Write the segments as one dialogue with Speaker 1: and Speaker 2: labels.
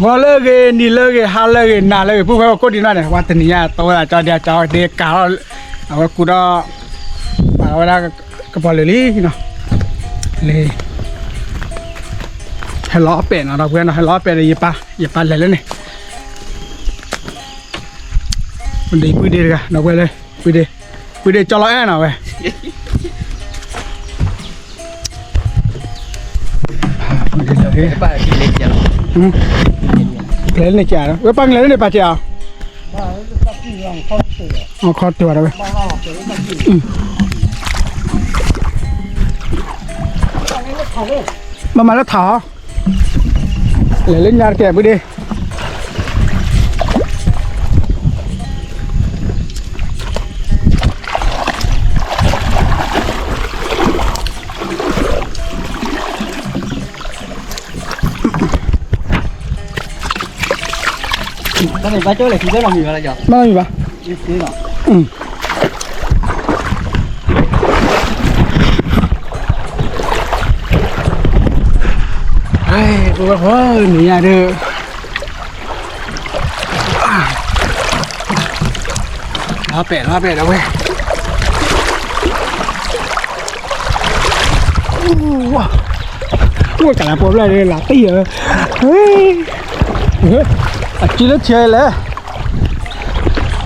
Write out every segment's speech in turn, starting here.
Speaker 1: ว่าเลิกนี่เลิกฮาเลิกนาเลิกผู้ว่าก็ดีน่าเนี่ยว่าตนี้ตัวจอเดียจอเด็กกาเอากูรอเอาเวลากระเป๋าเลยเนาะเลยให้ล้อเป็ดเราเพื่อนให้ล้อเป็ดเลยอย่าปะเลยแล้วนี่มันดีปุ้ยดีกันเราไปเลยปุ้ยดีจอล้อแอนเอาไป
Speaker 2: บ้ากินเล็กจัง
Speaker 1: เล่นในแก่เว้ยปังเล่นในป่าเจ้าเอาคอตัวเราไปมาแล้วถอเล่นยาแก่ไปดิ
Speaker 2: ตอนนี้ป้าโจ้เลยคือเรื่องเราอยู่อะไรจ้ะ
Speaker 1: ไม่มีปะ
Speaker 2: นี่หรอ
Speaker 1: เฮ้ยกูว่าเฮ้ยหนีอ่ะเด้อล้อเป็ดเอาเว้ยว้าวกำลังปวดเลยหลับตีเหรอเฮ้ยจีนเฉยเลย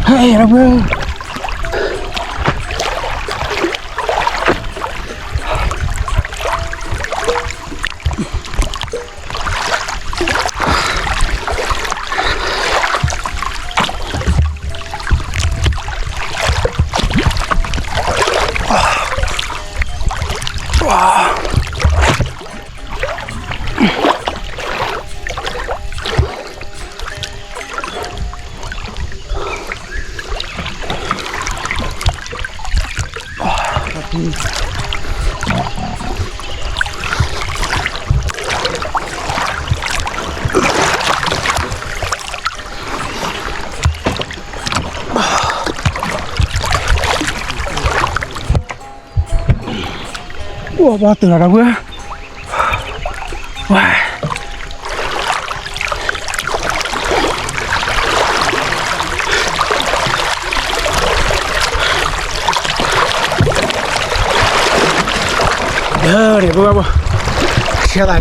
Speaker 1: เฮ้ยเราเพิ่งว้าวตื่นแล้วเพื่อนว้าเดี๋ยวเพื่อนเชื่ออะไร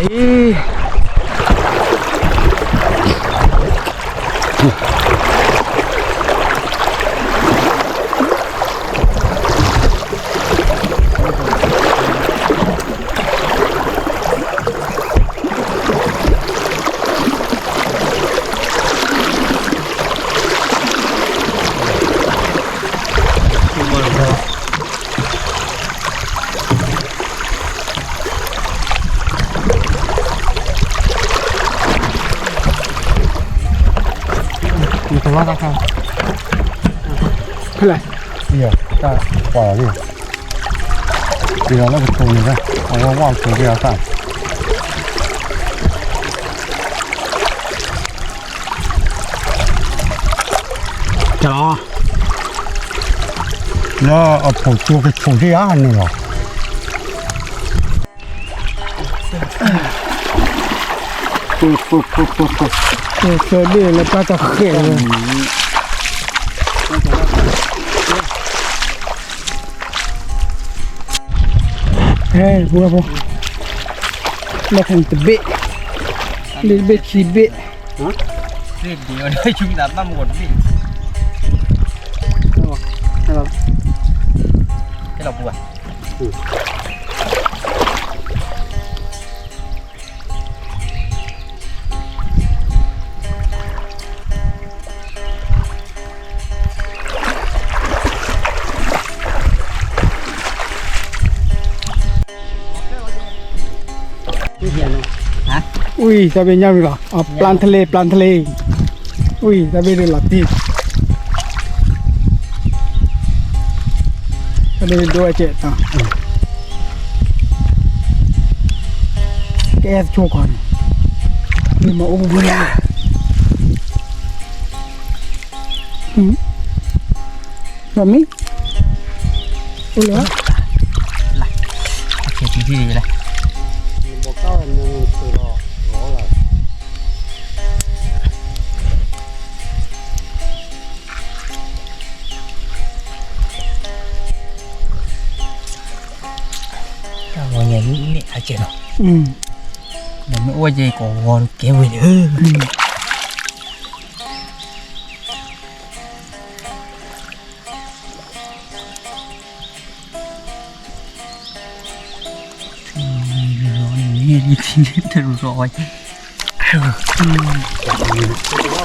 Speaker 1: แต่ว่าราคาเท่าไหร่
Speaker 3: เดี๋ยวก็กว่าดิเดี๋ยวแล้วก็ตรงนี้นะเอาว่างตัวเดียวกัน
Speaker 1: จอ
Speaker 3: แล้วเอาผงชูไปผงที่อ่านนี่หรอ
Speaker 1: ปุ๊บเจอดีแล้วก็จะเขียนเฮ้ยบัวเราคงจะเบะเบะชีเบะ
Speaker 2: เด็กเดียวได้ชุ่มน้ำหมดพี่ให้เราบัว
Speaker 1: อุ้ยจะเป็นยังไงล่ะอ๋อปลาทะเลอุ้ยจะเป็นหลักที่ทะเลด้วยเจ็ดแกโชว์ก่อนนี่มาโอ้โหเนี่ยแบบนี้โอ้เหรอ
Speaker 2: โอเคที่ดีเลย
Speaker 3: บอกเก้ามันคือรอเลย
Speaker 2: เดี๋ยวไม่อ้วนใจก่อนเก็บไว้เด้อนี่ที่จะรอย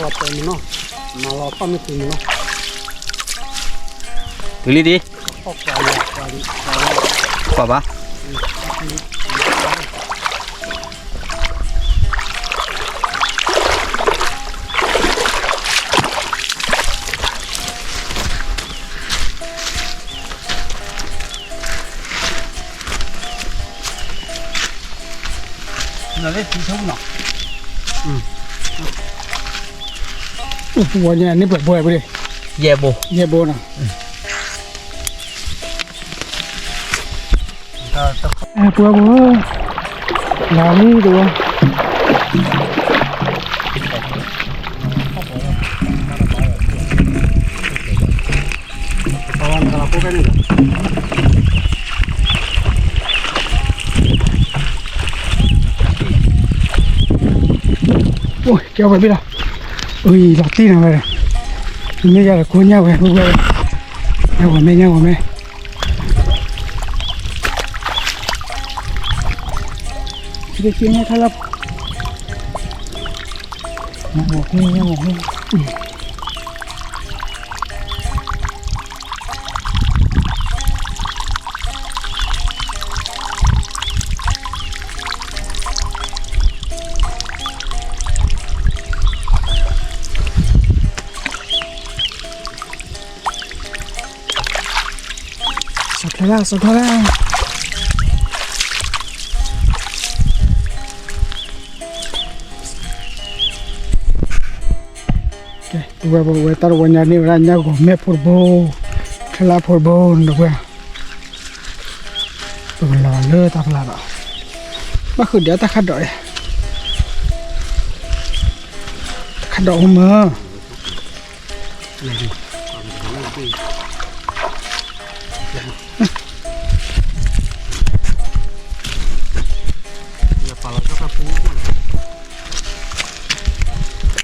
Speaker 1: เราเป็นเนาะมาเราก็ไม่ถึงเนาะ
Speaker 2: ถือลีดี
Speaker 1: ออกไปเลยไปดิ
Speaker 2: กว่าปะเราได้ทีทุ่งเนาะ
Speaker 1: หัวเนี่ยนี่เปิดบ่อยไปดิ
Speaker 2: เย่โบ
Speaker 1: เย่โบนะปัวบัวลานี่ดูตอนกระปุกกันนี่โอ้ยเกี่ยวไปพี่ละเอ้ยหลอดตีนะไปเลยไม่ใช่คนเงี้ยไปพวกเลยเงี้ยกว่าแม่เงี้ยกว่าแม่จะกินให้ครับหมกนี่หมกนี่สุดแล้วสุดแล้วgue taruh banyak ni orangnya gue me purbo kela purbo ndo gue tuh lalu tak lalu bah dia tak ada ya tak ada umur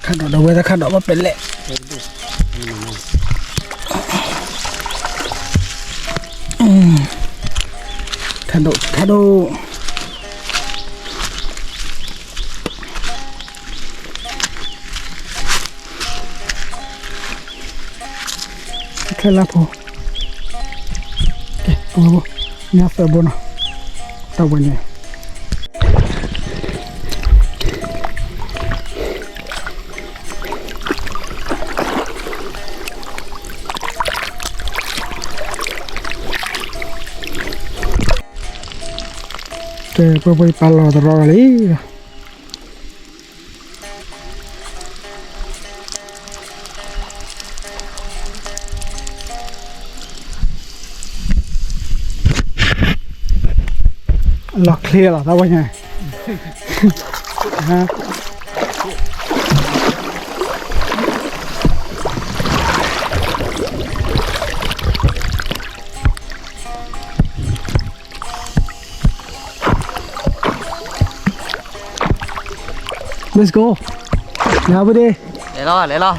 Speaker 1: tak ada gue tak ada apa pelek Kado Kelapo Bobo Nyata bono Tabunya poi pallo trovo lì lọt clear là tao nha Let's go. Nào đi.
Speaker 2: Để lo.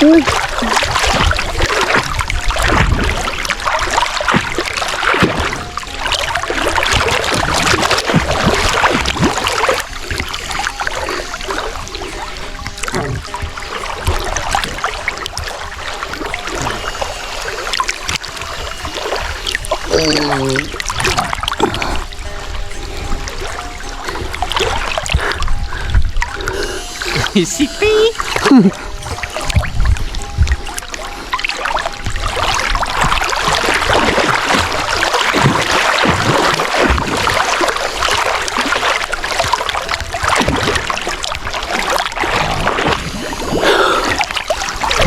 Speaker 1: Ui.
Speaker 2: Sipi.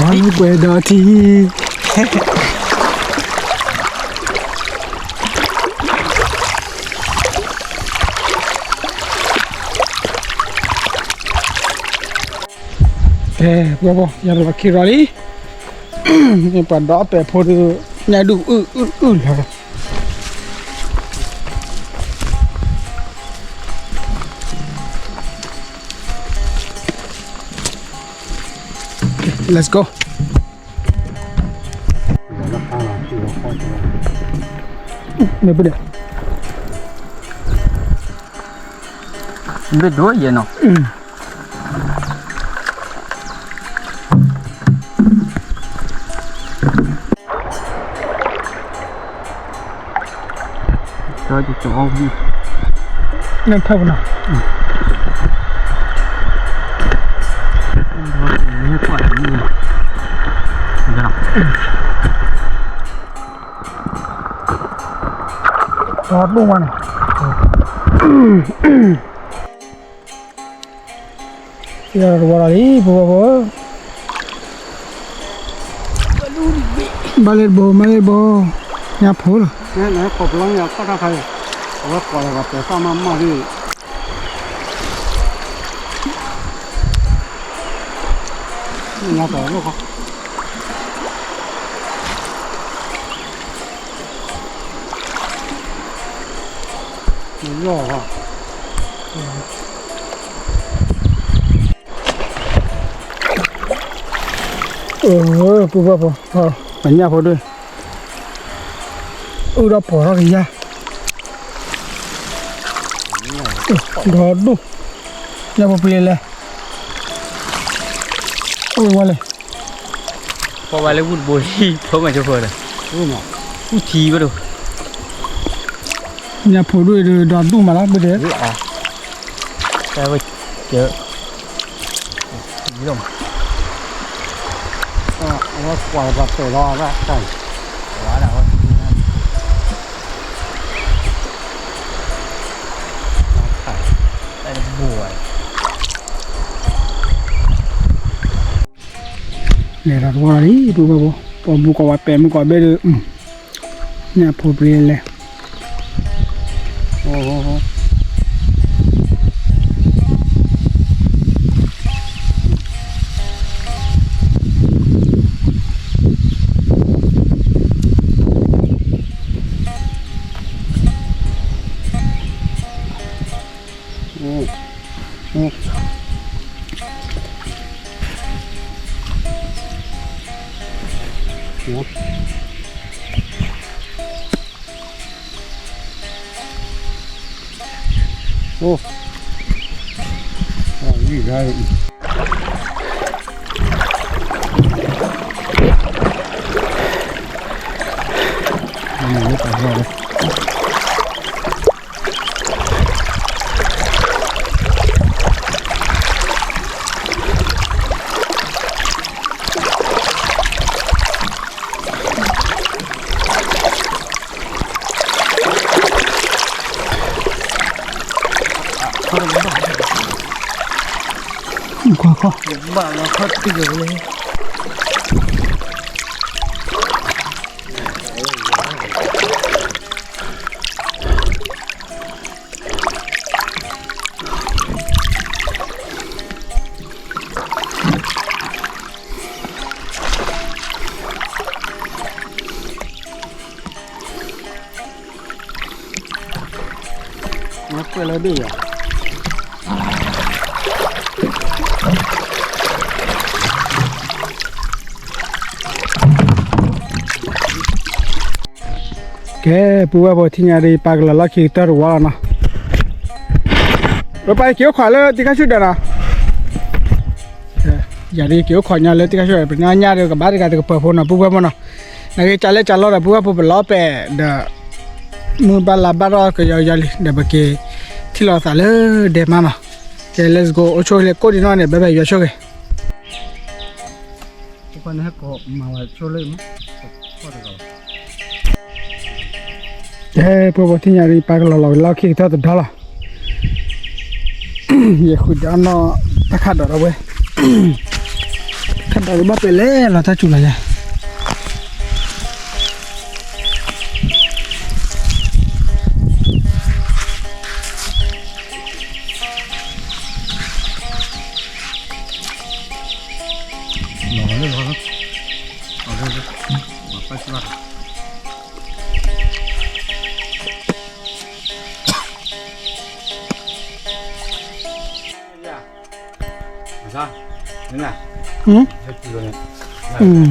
Speaker 1: Qual guardati. Bravo, ya lo kira li. Ni pada apa pun nyadu lah. Let's go. Ni boleh.
Speaker 2: Biết đuổi gì nào. Cho chỗ đi.
Speaker 1: Nên thâu nào.
Speaker 2: Nó quả như này. Được không?
Speaker 1: Đó luôn mà này. Giờ qua đi bố. Malebo. Nhà phố rồi.
Speaker 3: Nè cọp lăng nhà có ra thầy. Nó quả là cái sao mà đi. Nhà đó nó không. Nó rõ hả?
Speaker 1: Bố. Bánh nhà phố đây. Đó bỏ ra kìa. Đó đủ. Nhà phố bê lên. Qua lên.
Speaker 2: Có vài lấy vụt bồi không phải cho phở này. Vụt chi bắt đầu.
Speaker 1: Nhà phố đây đó đủ mà lắm bây giờ.
Speaker 2: À. Đây vậy. Chợ. Gì đâu.
Speaker 3: Nó quả là phải lo ra thầy.
Speaker 2: Quá nào thôi. Đây là bùa.
Speaker 1: Nè ra qua đi bố. Bố có bè mu có bê được. Nhà phố bê lên.
Speaker 3: Gì đây? Nó phải rồi.
Speaker 1: Qua.
Speaker 2: Bảo nó khất cái gì lên.
Speaker 3: Nó quay lại đi à?
Speaker 1: Cái bùa bò thì nhà đi bạc là lắc khi tao rồi nè. Rồi bay kiểu khỏi lên thì cái chút đó nè. Giờ đi kiểu khỏi nhà lên thì cái chút này nhà được cái bát cái bờ phun nè bùa bò nè. Này cái chả là bùa bò lóp bè để mua ba là ba rồi cái giờ để bạc cái thì lo xả lên để mà nè. Okay, let's go. Ở chỗ này có đi nó này bé bé giờ chỗ cái.
Speaker 3: Con hết cọp mà cho lên mất.
Speaker 1: Bố bố thì nhà đi bác là khi tao đó là giờ khuya nó ta khát đó rồi ขันตอนบ้าไปเลยเราถ้าจุดอะไร
Speaker 2: นี่ไง
Speaker 1: อืม
Speaker 2: ให้กิโลเนี่ย
Speaker 1: อืม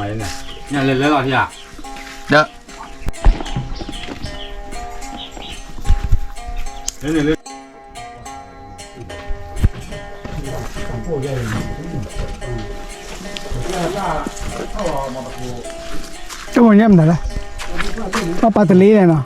Speaker 2: มาเนี่ยเนี่ยเล่นแล้วหรอที่อ่ะเด้อเล่น
Speaker 1: ก็วันนี้มันอะไรก็ปลาตะลีเลยเนาะ